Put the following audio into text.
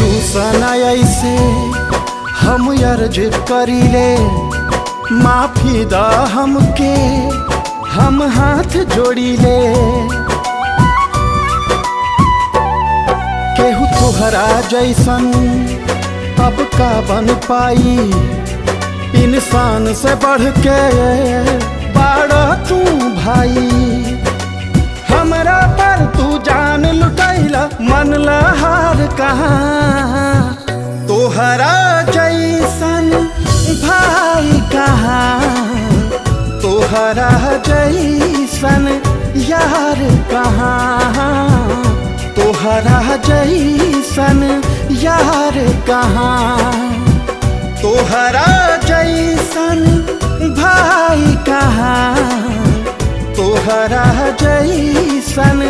रूसना ऐसे हम अर्ज करीले, माफी दा हमके हम हाथ जोड़ीले। केहू तोहरा जैसन अब का बन पाई, इंसान से बढ़ के बाड़ा तू भाई। हमरा पर तू जान लुटैला, मन ला हार कहाँ, तोहरा जैसन भाई कहाँ, तोहरा जैसन यार कहाँ, तोहरा जैसन यार कहाँ, तोहरा जैसन भाई कहाँ, तोहरा जैसन